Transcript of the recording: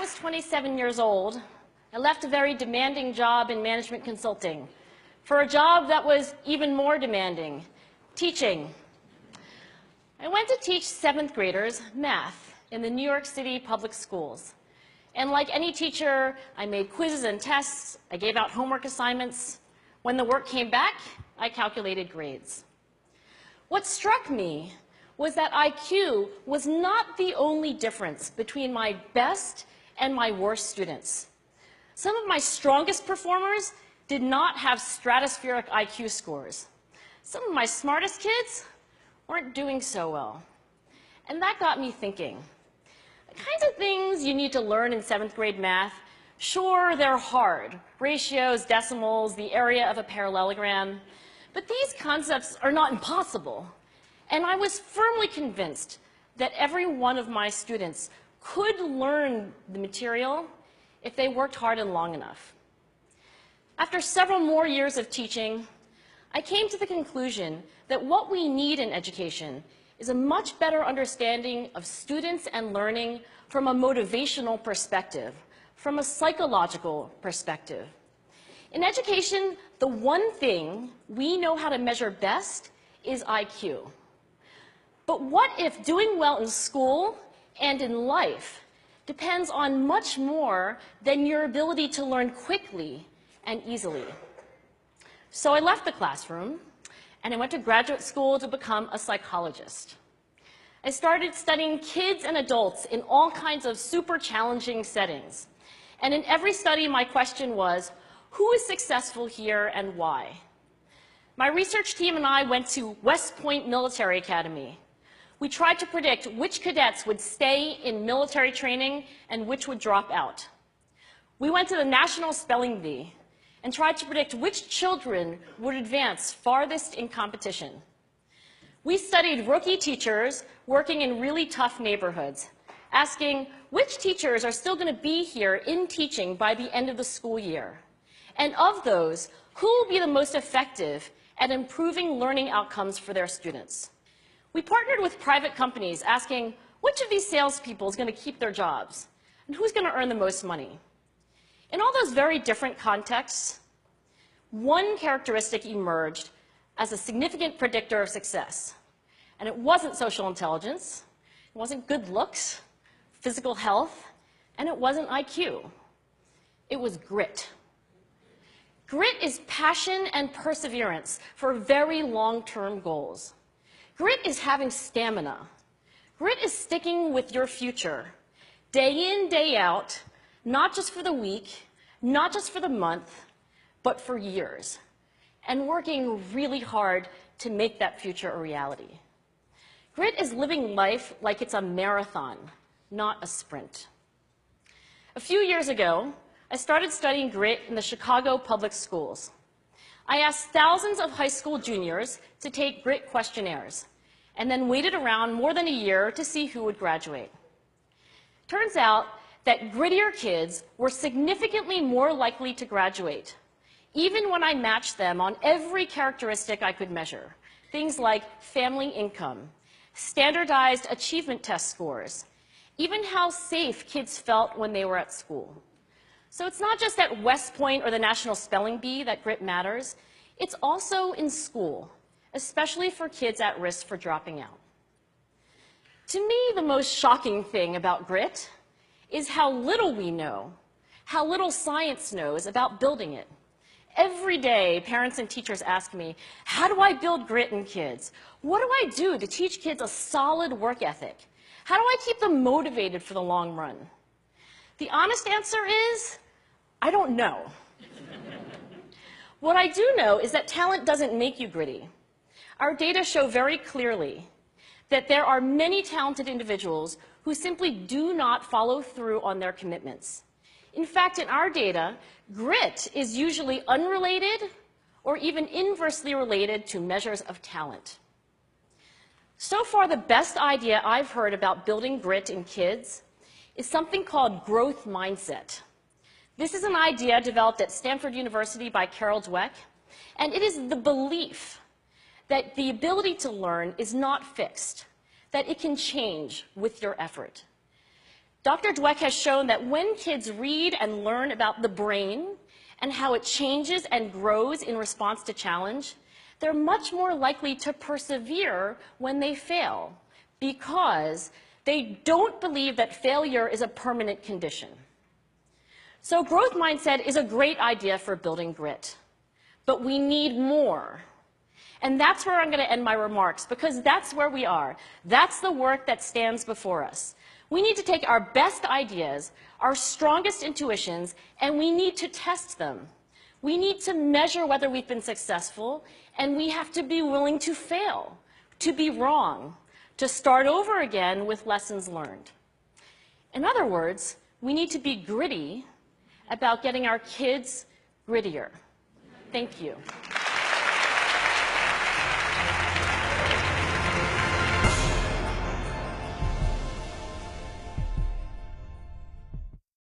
was 27 years old, I left a very demanding job in management consulting for a job that was even more demanding, teaching. I went to teach 7th graders math in the New York City public schools. And like any teacher, I made quizzes and tests, I gave out homework assignments. When the work came back, I calculated grades. What struck me was that IQ was not the only difference between my best and my worst students. Some of my strongest performers did not have stratospheric IQ scores. Some of my smartest kids weren't doing so well. And that got me thinking. The kinds of things you need to learn in 7th grade math, sure, they're hard. Ratios, decimals, the area of a parallelogram. But these concepts are not impossible. And I was firmly convinced that every one of my students could learn the material if they worked hard and long enough. After several more years of teaching, I came to the conclusion that what we need in education is a much better understanding of students and learning from a motivational perspective, from a psychological perspective. In education, the one thing we know how to measure best is IQ. But what if doing well in school and in life depends on much more than your ability to learn quickly and easily? So I left the classroom and I went to graduate school to become a psychologist. I started studying kids and adults in all kinds of super challenging settings. And in every study, my question was, who is successful here and why? My research team and I went to West Point Military Academy. We tried to predict which cadets would stay in military training and which would drop out. We went to the National Spelling Bee and tried to predict which children would advance farthest in competition. We studied rookie teachers working in really tough neighborhoods, asking which teachers are still going to be here in teaching by the end of the school year. And of those, who will be the most effective at improving learning outcomes for their students? We partnered with private companies asking which of these salespeople is going to keep their jobs and who's going to earn the most money. In all those very different contexts, one characteristic emerged as a significant predictor of success. And it wasn't social intelligence, it wasn't good looks, physical health, and it wasn't IQ. It was grit. Grit is passion and perseverance for very long-term goals. Grit is having stamina. Grit is sticking with your future, day in, day out, not just for the week, not just for the month, but for years, and working really hard to make that future a reality. Grit is living life like it's a marathon, not a sprint. A few years ago, I started studying grit in the Chicago public schools. I asked thousands of high school juniors to take grit questionnaires, and then waited around more than a year to see who would graduate. Turns out that grittier kids were significantly more likely to graduate, even when I matched them on every characteristic I could measure, things like family income, standardized achievement test scores, even how safe kids felt when they were at school. So it's not just at West Point or the National Spelling Bee that grit matters, it's also in school, especially for kids at risk for dropping out. To me, the most shocking thing about grit is how little we know, how little science knows about building it. Every day, parents and teachers ask me, how do I build grit in kids? What do I do to teach kids a solid work ethic? How do I keep them motivated for the long run? The honest answer is, I don't know. What I do know is that talent doesn't make you gritty. Our data show very clearly that there are many talented individuals who simply do not follow through on their commitments. In fact, in our data, grit is usually unrelated or even inversely related to measures of talent. So far, the best idea I've heard about building grit in kids is something called growth mindset. This is an idea developed at Stanford University by Carol Dweck, and it is the belief that the ability to learn is not fixed, that it can change with your effort. Dr. Dweck has shown that when kids read and learn about the brain and how it changes and grows in response to challenge, they're much more likely to persevere when they fail because they don't believe that failure is a permanent condition. So growth mindset is a great idea for building grit, but we need more. And that's where I'm going to end my remarks, because that's where we are. That's the work that stands before us. We need to take our best ideas, our strongest intuitions, and we need to test them. We need to measure whether we've been successful, and we have to be willing to fail, to be wrong, to start over again with lessons learned. In other words, we need to be gritty about getting our kids grittier. Thank you.